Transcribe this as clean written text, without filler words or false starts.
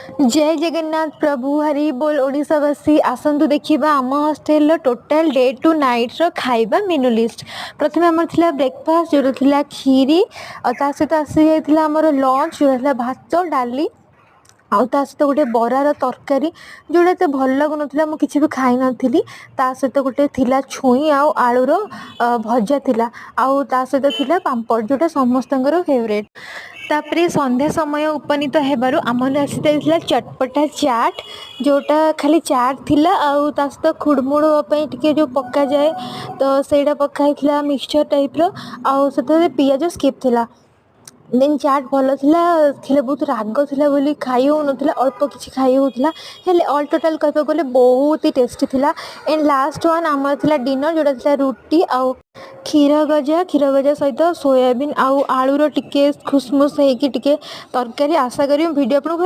जय जगन्नाथ प्रभु हरि बोल ओडिशावासी आसतु देखिबा आम hostel total day to night रो खाइबा मेनू लिस्ट। प्रथम आमर थिला ब्रेकफास्ट जो थिला खीरी और ता सहित आसी जाइथिला आमर लंच जो थिला भात डाली आउ ता सहित गोटे बरार तरकारी जोड़ा एत भल लगुन मु किसी भी खाई नी ता सहित गोटे थिला छुई आउ आलूर भजा थिला आउ ता सहित थिला पांपड़ जोटा समस्तଙ୍କର फेवरेट। तापरे संध्या समय उपनीत हेबारु आमर आसी जाइथिला चटपटा चाट जोटा खाली चाट थिला आउ ता सहित खुड़मुड़ पई टिके जो पक्का जाए तो सेटा पक्का थिला मिक्सचर टाइप रो आउ सेते पियाज स्किप थिला। देन चाट भल थिला बहुत राग थिला बोली खाई हो नथिला अल्प किछि खाई होउथिला हेले ऑल टोटल कहबा गले बहुत ही टेस्टी थिला। एंड लास्ट वन आमर थिला डिनर जोटा थिला रुटी आउ क्षीर गजा सहित सोयाबीन आउ आलूर टिके खुसमुस हेकी टिके तरकारी आशा करी वीडियो आपन